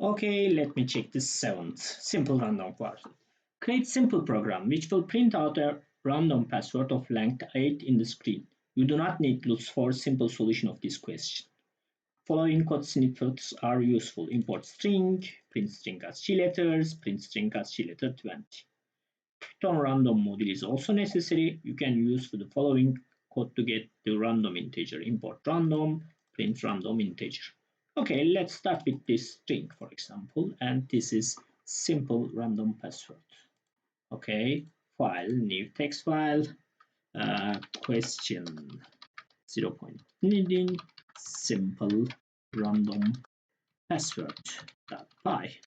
Okay, let me check the seventh simple random password. Create simple program which will print out a random password of length 8 in the screen. You do not need to look for simple solution of this question. Following code snippets are useful. Import string, print string as C letters, print string as C letter 20. Return random module is also necessary. You can use the following code to get the random integer. Import random, print random integer. Okay, let's start with this string, for example, and this is simple random password. Okay, file, new text file, question 0.needing simple random password.py.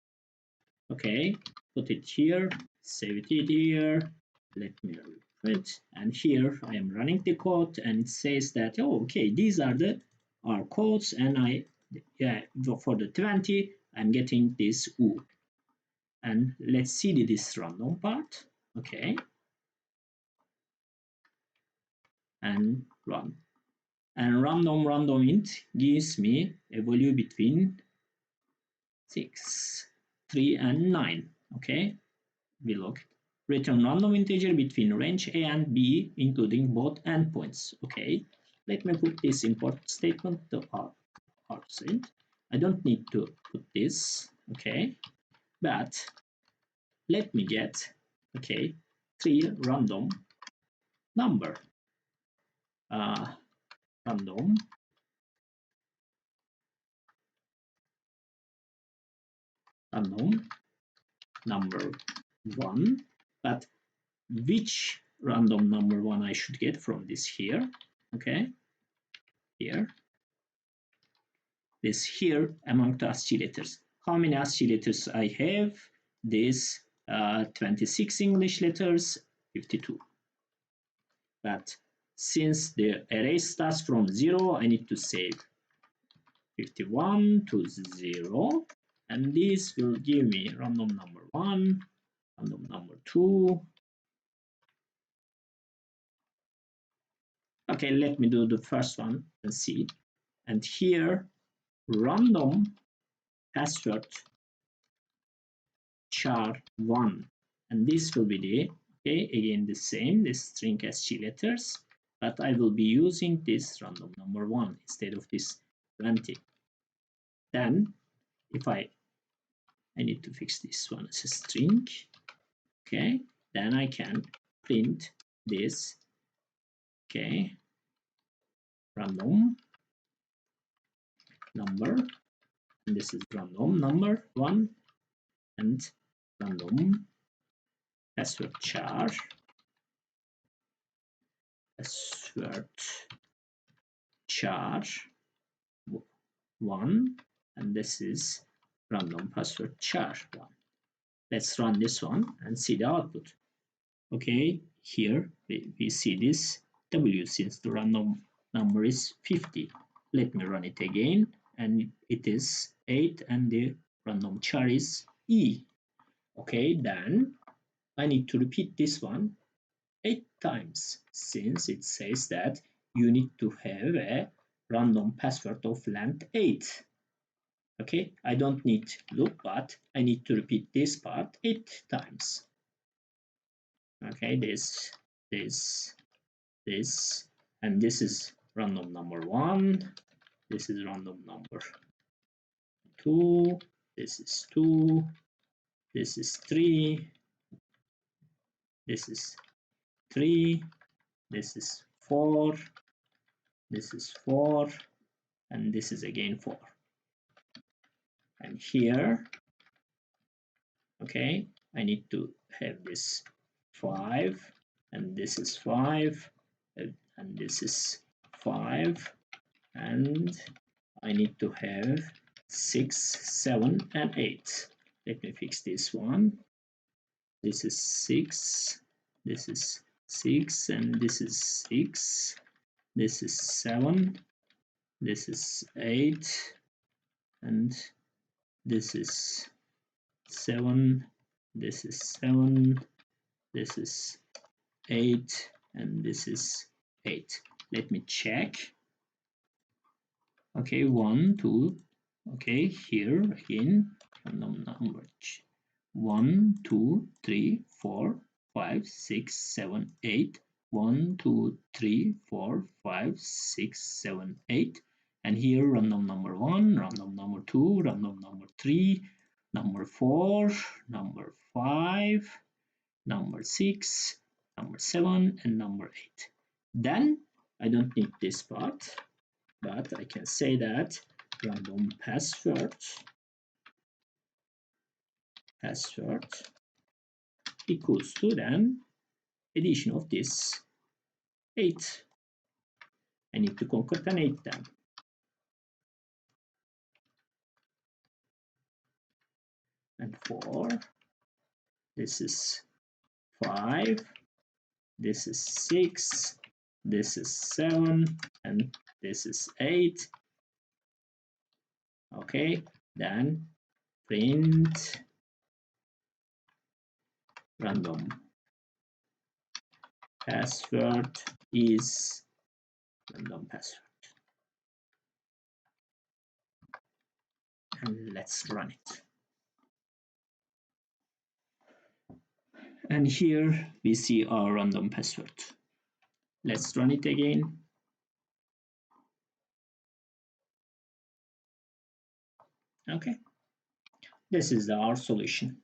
Okay, put it here, save it here, let me refresh, and here I am running the code and it says that, oh, okay, these are our codes, and for the 20 I'm getting this U. And let's see this random part. Okay, and run, and random int gives me a value between 6, 3 and 9. Okay, we look, return random integer between range A and B including both endpoints. Okay, let me put this import statement to outside. I don't need to put this. Okay, but let me get, okay, 3 random number, random number 1, but which random number 1 I should get from this here. Okay, here, this here among the ASCII letters. How many ASCII letters I have? This 26 English letters, 52. But since the array starts from 0, I need to save 51 to 0, and this will give me random number 1, random number 2. Okay, let me do the first one and see. And here, random password char1, and this will be the, okay, again the same, this string ASCII letters, but I will be using this random number 1 instead of this 20. Then if I need to fix this one as a string. Okay, then I can print this, okay, random number, and this is random number 1, and random password char, password char 1, and this is random password char 1. Let's run this one and see the output. Okay, here we see this W since the random number is 50. Let me run it again, and it is 8 and the random char is E. Okay, then I need to repeat this one 8 times since it says that you need to have a random password of length 8. Okay, I don't need loop, but I need to repeat this part 8 times. Okay, this, and this is random number 1, this is random number 2, this is 2, this is 3, this is 3, this is 4, this is 4, and this is again 4. And here, okay, I need to have this 5, and this is 5, and this is 5, and I need to have 6, 7, and 8. Let me fix this one. This is 6, this is 6, and this is 6, this is 7, this is 8, and this is 7, this is 7, this is 8, and this is 8. Let me check. Okay, 1, 2. Okay, here again random number 1 2 3 4 5 6 7 8 1 2 3 4 5 6 7 8 and here random number 1 random number 2 random number 3 number 4 number 5 number 6 number 7 and number 8. Then I don't need this part, but I can say that random password equals to then addition of this 8. I need to concatenate them. And 4, this is 5, this is 6, this is 7, and this is 8. Okay, then print random password is random password. And let's run it. And here we see our random password. Let's run it again. Okay, this is our solution.